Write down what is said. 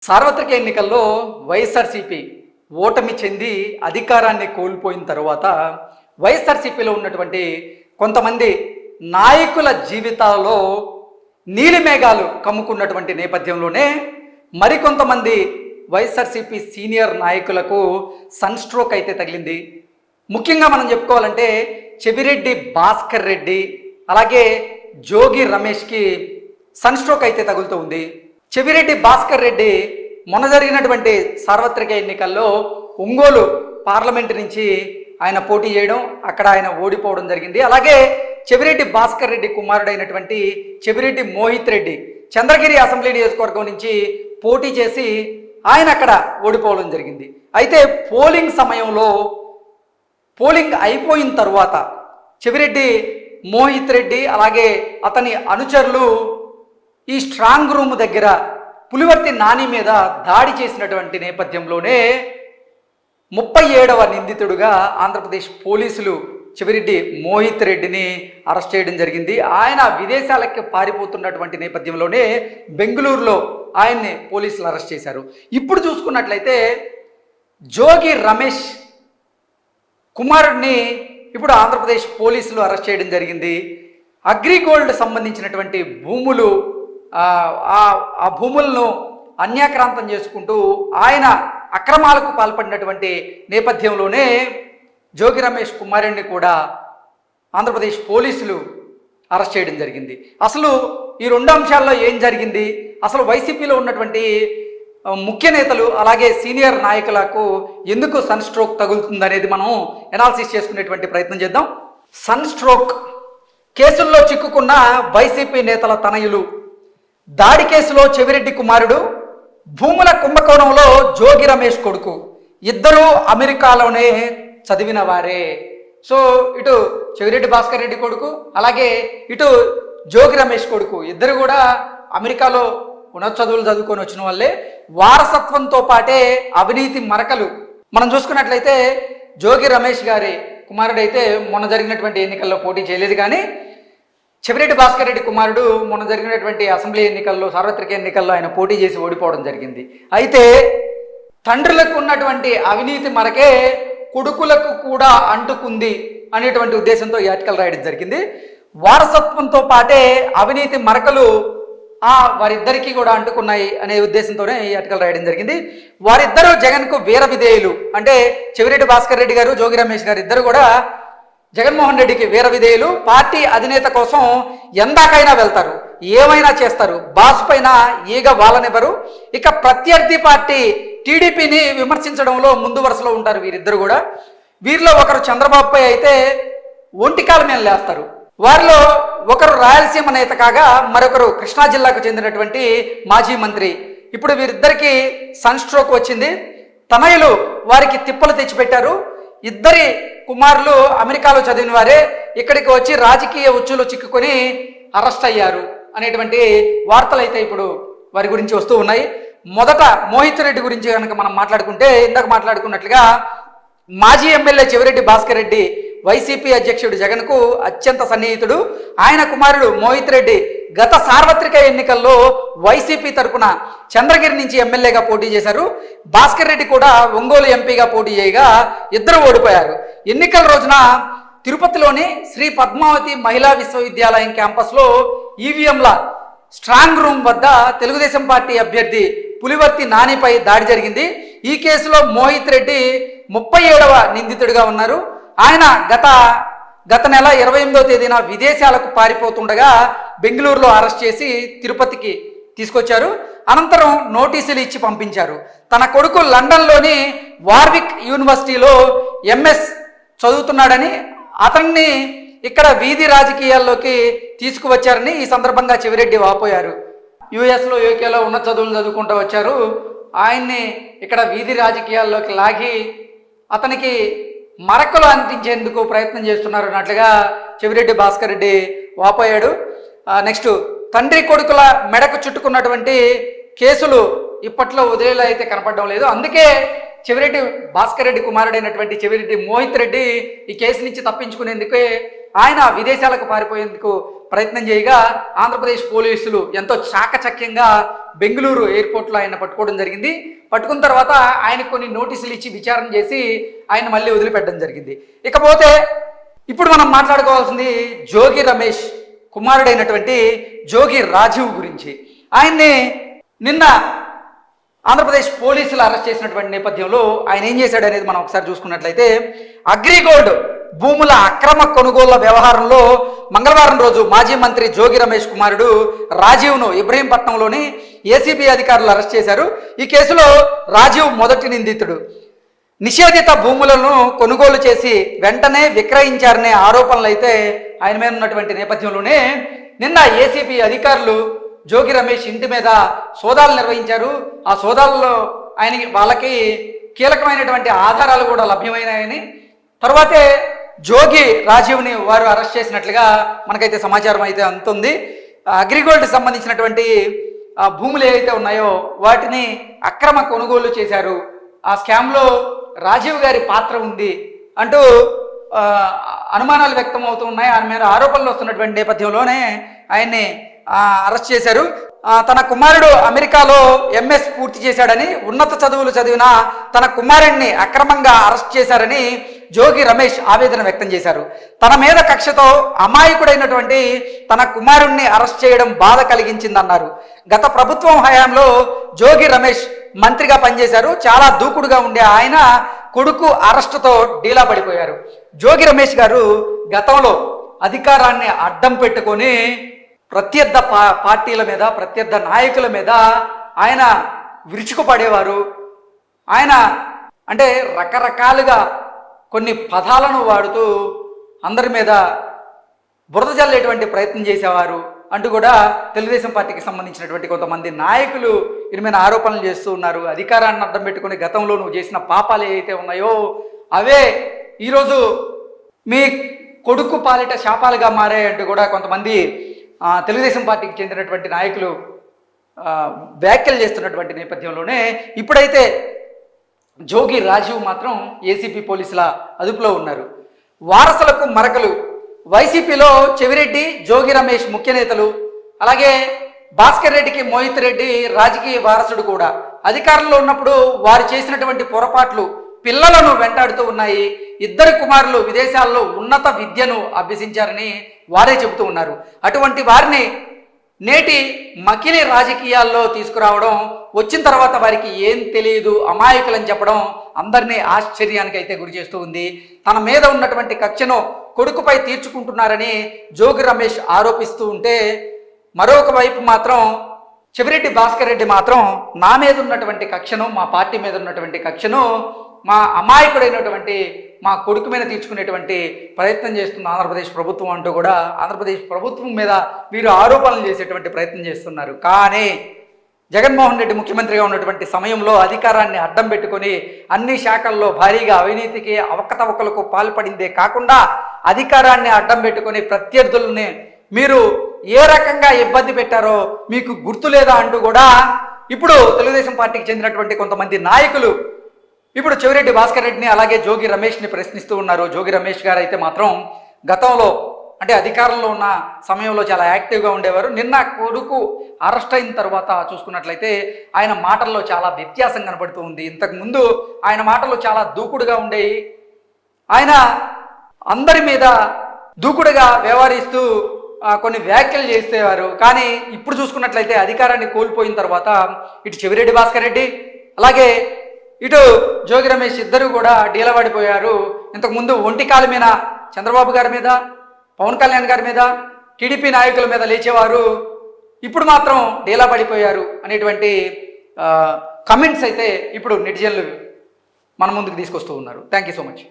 సార్వత్రిక ఎన్నికల్లో వైఎస్ఆర్సీపీ ఓటమి చెంది అధికారాన్ని కోల్పోయిన తర్వాత వైఎస్ఆర్సీపీలో ఉన్నటువంటి కొంతమంది నాయకుల జీవితాలలో నీలిమేఘాలు కమ్ముకున్నటువంటి నేపథ్యంలోనే మరికొంతమంది వైఎస్ఆర్సీపీ సీనియర్ నాయకులకు సన్ స్ట్రోక్ అయితే తగిలింది. ముఖ్యంగా మనం చెప్పుకోవాలంటే చెవిరెడ్డి భాస్కర్ రెడ్డి అలాగే జోగి రమేష్కి సన్ స్ట్రోక్ అయితే తగులుతూ ఉంది. చెవిరెడ్డి భాస్కర్ రెడ్డి మొన్న జరిగినటువంటి సార్వత్రిక ఎన్నికల్లో ఒంగోలు పార్లమెంటు నుంచి ఆయన పోటీ చేయడం, అక్కడ ఆయన ఓడిపోవడం జరిగింది. అలాగే చెవిరెడ్డి భాస్కర్ రెడ్డి కుమారుడైనటువంటి చెవిరెడ్డి మోహిత్ రెడ్డి చంద్రగిరి అసెంబ్లీ నియోజకవర్గం నుంచి పోటీ చేసి ఆయన అక్కడ ఓడిపోవడం జరిగింది. అయితే పోలింగ్ సమయంలో పోలింగ్ అయిపోయిన తర్వాత చెవిరెడ్డి మోహిత్ రెడ్డి అలాగే అతని అనుచరులు ఈ స్ట్రాంగ్ రూమ్ దగ్గర పులివర్తి నాని మీద దాడి చేసినటువంటి నేపథ్యంలోనే 37వ నిందితుడుగా ఆంధ్రప్రదేశ్ పోలీసులు చెవిరెడ్డి మోహిత్ రెడ్డిని అరెస్ట్ చేయడం జరిగింది. ఆయన విదేశాలకు పారిపోతున్నటువంటి నేపథ్యంలోనే బెంగళూరులో ఆయన్ని పోలీసులు అరెస్ట్ చేశారు. ఇప్పుడు చూసుకున్నట్లయితే జోగి రమేష్ కుమారుడిని ఇప్పుడు ఆంధ్రప్రదేశ్ పోలీసులు అరెస్ట్ చేయడం జరిగింది. అగ్రిగోల్డ్ సంబంధించినటువంటి భూములు ఆ భూములను అన్యాక్రాంతం చేసుకుంటూ ఆయన అక్రమాలకు పాల్పడినటువంటి నేపథ్యంలోనే జోగి రమేష్ కుమారుడిని కూడా ఆంధ్రప్రదేశ్ పోలీసులు అరెస్ట్ చేయడం జరిగింది. అసలు ఈ రెండు అంశాల్లో ఏం జరిగింది, అసలు వైసీపీలో ఉన్నటువంటి ముఖ్య నేతలు అలాగే సీనియర్ నాయకులకు ఎందుకు సన్ స్ట్రోక్ తగులుతుందనేది మనం ఎనాలిసిస్ చేసుకునేటువంటి ప్రయత్నం చేద్దాం. సన్ స్ట్రోక్ కేసుల్లో చిక్కుకున్న వైసీపీ నేతల తనయులు, దాడి కేసులో చెవిరెడ్డి కుమారుడు, భూముల కుంభకోణంలో జోగి రమేష్ కొడుకు, ఇద్దరూ అమెరికాలోనే చదివిన వారే. సో ఇటు చెవిరెడ్డి భాస్కర్ రెడ్డి కొడుకు అలాగే ఇటు జోగి రమేష్ కొడుకు ఇద్దరు కూడా అమెరికాలో ఉన్నత చదువులు చదువుకొని వచ్చిన వాళ్ళే. వారసత్వంతో పాటే అవినీతి మరకలు మనం చూసుకున్నట్లయితే జోగి రమేష్ గారి కుమారుడైతే మొన్న జరిగినటువంటి ఎన్నికల్లో పోటీ చేయలేదు, కానీ చెవిరెడ్డి భాస్కర్ రెడ్డి కుమారుడు మొన్న జరిగినటువంటి అసెంబ్లీ ఎన్నికల్లో సార్వత్రిక ఎన్నికల్లో ఆయన పోటీ చేసి ఓడిపోవడం జరిగింది. అయితే తండ్రులకు ఉన్నటువంటి అవినీతి మరకే కొడుకులకు కూడా అంటుకుంది అనేటువంటి ఉద్దేశంతో ఈ ఆర్టికల్ రాయడం జరిగింది. వారసత్వంతో పాటే అవినీతి మరకలు వారిద్దరికీ కూడా అంటుకున్నాయి అనే ఉద్దేశంతోనే ఈ ఆర్టికల్ రాయడం జరిగింది. వారిద్దరూ జగన్కు వీర విధేయులు. అంటే చెవిరెడ్డి భాస్కర్ రెడ్డి గారు జోగి రమేష్ గారు ఇద్దరు కూడా జగన్మోహన్ రెడ్డికి వీర విధేయులు. పార్టీ అధినేత కోసం ఎందాకైనా వెళ్తారు, ఏమైనా చేస్తారు, బాస్ పైన ఈగ వాళ్ళనివ్వరు. ఇక ప్రత్యర్థి పార్టీ టీడీపీని విమర్శించడంలో ముందు వరుసలో ఉంటారు వీరిద్దరు కూడా. వీరిలో ఒకరు చంద్రబాబుపై అయితే ఒంటికాల మీద లేస్తారు. వారిలో ఒకరు రాయలసీమ నేత కాగా మరొకరు కృష్ణా జిల్లాకు చెందినటువంటి మాజీ మంత్రి. ఇప్పుడు వీరిద్దరికి సన్ స్ట్రోక్ వచ్చింది. తనయులు వారికి తిప్పలు తెచ్చిపెట్టారు. ఇద్దరి కుమారులు అమెరికాలో చదివిన వారే ఇక్కడికి వచ్చి రాజకీయ ఉచ్చులో చిక్కుకొని అరెస్ట్ అయ్యారు అనేటువంటి వార్తలు అయితే ఇప్పుడు వారి గురించి వస్తూ ఉన్నాయి. మొదట మోహిత్ రెడ్డి గురించి కనుక మనం మాట్లాడుకుంటే, ఇందాక మాట్లాడుకున్నట్లుగా మాజీ ఎమ్మెల్యే చెవిరెడ్డి భాస్కర్ రెడ్డి వైసీపీ అధ్యక్షుడు జగన్కు అత్యంత సన్నిహితుడు. ఆయన కుమారుడు మోహిత్ రెడ్డి గత సార్వత్రిక ఎన్నికల్లో వైసీపీ తరఫున చంద్రగిరి నుంచి ఎమ్మెల్యేగా పోటీ చేశారు. భాస్కర్ రెడ్డి కూడా ఒంగోలు ఎంపీగా పోటీ చేయగా ఇద్దరు ఓడిపోయారు. ఎన్నికల రోజున తిరుపతిలోని శ్రీ పద్మావతి మహిళా విశ్వవిద్యాలయం క్యాంపస్లో ఈవీఎంల స్ట్రాంగ్ రూమ్ వద్ద తెలుగుదేశం పార్టీ అభ్యర్థి పులివర్తి నానిపై దాడి జరిగింది. ఈ కేసులో మోహిత్ రెడ్డి 37వ నిందితుడిగా ఉన్నారు. ఆయన గత నెల 28వ తేదీన విదేశాలకు పారిపోతుండగా బెంగళూరులో అరెస్ట్ చేసి తిరుపతికి తీసుకొచ్చారు. అనంతరం నోటీసులు ఇచ్చి పంపించారు. తన కొడుకు లండన్లోని వార్విక్ యూనివర్సిటీలో ఎంఎస్ చదువుతున్నాడని, అతన్ని ఇక్కడ వీధి రాజకీయాల్లోకి తీసుకువచ్చారని ఈ సందర్భంగా చెవిరెడ్డి వాపోయారు. యుఎస్లో యూకేలో ఉన్న చదువులు చదువుకుంటూ వచ్చారు, ఆయన్ని ఇక్కడ వీధి రాజకీయాల్లోకి లాగి అతనికి మరకలు అంటించేందుకు ప్రయత్నం చేస్తున్నారు అన్నట్లుగా చెవిరెడ్డి భాస్కర్ రెడ్డి వాపోయాడు. నెక్స్ట్ తండ్రి కొడుకుల మెడకు చుట్టుకున్నటువంటి కేసులు ఇప్పట్లో వదిలేలా అయితే కనపడడం లేదు. అందుకే చెవిరెడ్డి భాస్కర్ రెడ్డి కుమారుడైనటువంటి చెవిరెడ్డి మోహిత్ రెడ్డి ఈ కేసు నుంచి తప్పించుకునేందుకే ఆయన విదేశాలకు పారిపోయేందుకు ప్రయత్నం చేయగా ఆంధ్రప్రదేశ్ పోలీసులు ఎంతో చాకచక్యంగా బెంగళూరు ఎయిర్పోర్ట్లో ఆయన పట్టుకోవడం జరిగింది. పట్టుకున్న తర్వాత ఆయన కొన్ని నోటీసులు ఇచ్చి విచారణ చేసి ఆయన మళ్ళీ వదిలిపెట్టడం జరిగింది. ఇకపోతే ఇప్పుడు మనం మాట్లాడుకోవాల్సింది జోగి రమేష్ కుమారుడైనటువంటి జోగి రాజీవ్ గురించి. ఆయన్ని నిన్న ఆంధ్రప్రదేశ్ పోలీసులు అరెస్ట్ చేసినటువంటి నేపథ్యంలో ఆయన ఏం చేశాడు అనేది మనం ఒకసారి చూసుకున్నట్లయితే, అగ్రిగోల్డ్ భూముల అక్రమ కొనుగోళ్ల వ్యవహారంలో మంగళవారం రోజు మాజీ మంత్రి జోగి రమేష్ కుమారుడు రాజీవ్ను ఇబ్రహీంపట్నంలోని ఏసీబీ అధికారులు అరెస్ట్ చేశారు. ఈ కేసులో రాజీవ్ మొదటి నిందితుడు. నిషేధిత భూములను కొనుగోలు చేసి వెంటనే విక్రయించారనే ఆరోపణలు అయితే ఆయన మీద ఉన్నటువంటి నేపథ్యంలోనే నిన్న ఏసీబీ అధికారులు జోగి రమేష్ ఇంటి మీద సోదాలు నిర్వహించారు. ఆ సోదాల్లో వాళ్ళకి కీలకమైనటువంటి ఆధారాలు కూడా లభ్యమైనాయని, తర్వాతే జోగి రాజీవ్ని వారు అరెస్ట్ చేసినట్లుగా మనకైతే సమాచారం అయితే అందుతుంది. అగ్రిగోల్డ్ సంబంధించినటువంటి భూములు ఏవైతే ఉన్నాయో వాటిని అక్రమ కొనుగోలు చేశారు, ఆ స్కామ్లో రాజీవ్ గారి పాత్ర ఉంది అంటూ అనుమానాలు వ్యక్తం అవుతూ ఉన్నాయి. ఆయన మీద ఆరోపణలు వస్తున్నటువంటి నేపథ్యంలోనే ఆయన్ని అరెస్ట్ చేశారు. తన కుమారుడు అమెరికాలో ఎంఎస్ పూర్తి చేశాడని, ఉన్నత చదువులు చదివిన తన కుమారుడిని అక్రమంగా అరెస్ట్ చేశారని జోగి రమేష్ ఆవేదన వ్యక్తం చేశారు. తన మీద కక్షతో అమాయకుడైనటువంటి తన కుమారుణ్ణి అరెస్ట్ చేయడం బాధ కలిగించిందన్నారు. గత ప్రభుత్వం హయాంలో జోగి రమేష్ మంత్రిగా పనిచేశారు. చాలా దూకుడుగా ఉండే ఆయన కొడుకు అరెస్టుతో డీలా పడిపోయారు. జోగి రమేష్ గారు గతంలో అధికారాన్ని అడ్డం పెట్టుకొని ప్రత్యర్థ పార్టీల మీద, ప్రత్యర్థ నాయకుల మీద ఆయన విరుచుకుపడేవారు. ఆయన అంటే రకరకాలుగా కొన్ని పదాలను వాడుతూ అందరి మీద బురద జల్లేటువంటి ప్రయత్నం చేసేవారు అంటూ కూడా తెలుగుదేశం పార్టీకి సంబంధించినటువంటి కొంతమంది నాయకులు వీరి మీద ఆరోపణలు చేస్తూ ఉన్నారు. అధికారాన్ని అడ్డం పెట్టుకుని గతంలో నువ్వు చేసిన పాపాలు ఏవైతే ఉన్నాయో అవే ఈరోజు మీ కొడుకు పాలిట శాపాలుగా మారాయంటూ కూడా కొంతమంది తెలుగుదేశం పార్టీకి చెందినటువంటి నాయకులు వ్యాఖ్యలు చేస్తున్నటువంటి నేపథ్యంలోనే ఇప్పుడైతే జోగి రాజీవ్ మాత్రం ఏసీపీ పోలీసుల అదుపులో ఉన్నారు. వారసులకు మరకలు. వైసీపీలో చెవిరెడ్డి, జోగి రమేష్ ముఖ్య నేతలు, అలాగే భాస్కర్ రెడ్డికి మోహిత్ రెడ్డి రాజకీయ వారసుడు కూడా. అధికారంలో ఉన్నప్పుడు వారు చేసినటువంటి పొరపాట్లు పిల్లలను వెంటాడుతూ ఉన్నాయి. ఇద్దరు కుమారులు విదేశాల్లో ఉన్నత విద్యను అభ్యసించారని వారే చెబుతూ ఉన్నారు. అటువంటి వారిని నేటి మకిలి రాజకీయాల్లో తీసుకురావడం, వచ్చిన తర్వాత వారికి ఏం తెలియదు, అమాయకులని చెప్పడం అందరినీ ఆశ్చర్యానికి అయితే గురి చేస్తూ ఉంది. తన మీద ఉన్నటువంటి కక్షను కొడుకుపై తీర్చుకుంటున్నారని జోగి రమేష్ ఆరోపిస్తూ ఉంటే, మరొక వైపు మాత్రం చెవిరెడ్డి భాస్కర్ రెడ్డి మాత్రం నా మీద ఉన్నటువంటి కక్షను, మా పార్టీ మీద ఉన్నటువంటి కక్షను మా అమాయకుడైనటువంటి మా కొడుకు మీద తీర్చుకునేటువంటి ప్రయత్నం చేస్తుంది ఆంధ్రప్రదేశ్ ప్రభుత్వం అంటూ కూడా ఆంధ్రప్రదేశ్ ప్రభుత్వం మీద వీరు ఆరోపణలు చేసేటువంటి ప్రయత్నం చేస్తున్నారు. కానీ జగన్మోహన్ రెడ్డి ముఖ్యమంత్రిగా ఉన్నటువంటి సమయంలో అధికారాన్ని అడ్డం పెట్టుకొని అన్ని శాఖల్లో భారీగా అవినీతికి, అవకతవకలకు పాల్పడిందే కాకుండా అధికారాన్ని అడ్డం పెట్టుకొని ప్రత్యర్థుల్ని మీరు ఏ రకంగా ఇబ్బంది పెట్టారో మీకు గుర్తు లేదా అంటూ కూడా ఇప్పుడు తెలుగుదేశం పార్టీకి చెందినటువంటి కొంతమంది నాయకులు ఇప్పుడు చెవిరెడ్డి భాస్కర్ రెడ్డిని అలాగే జోగి రమేష్ని ప్రశ్నిస్తూ ఉన్నారు. జోగి రమేష్ గారు అయితే మాత్రం గతంలో అంటే అధికారంలో ఉన్న సమయంలో చాలా యాక్టివ్గా ఉండేవారు. నిన్న కొడుకు అరెస్ట్ అయిన తర్వాత చూసుకున్నట్లయితే ఆయన మాటల్లో చాలా వ్యత్యాసం కనబడుతూ ఉంది. ఇంతకుముందు ఆయన మాటలు చాలా దూకుడుగా ఉండేవి. ఆయన అందరి మీద దూకుడుగా వ్యవహరిస్తూ కొన్ని వ్యాఖ్యలు చేసేవారు. కానీ ఇప్పుడు చూసుకున్నట్లయితే అధికారాన్ని కోల్పోయిన తర్వాత ఇటు చెవిరెడ్డి భాస్కర్ రెడ్డి అలాగే ఇటు జోగి రమేష్ ఇద్దరు కూడా డీలవాడిపోయారు. ఇంతకుముందు ఒంటికాల మీద చంద్రబాబు గారి మీద, పవన్ కళ్యాణ్ గారి మీద, టీడీపీ నాయకుల మీద లేచేవారు. ఇప్పుడు మాత్రం డీలా పడిపోయారు అనేటువంటి కమెంట్స్ అయితే ఇప్పుడు నెటిజన్లు మన ముందుకు తీసుకొస్తూ ఉన్నారు. Thank you so much.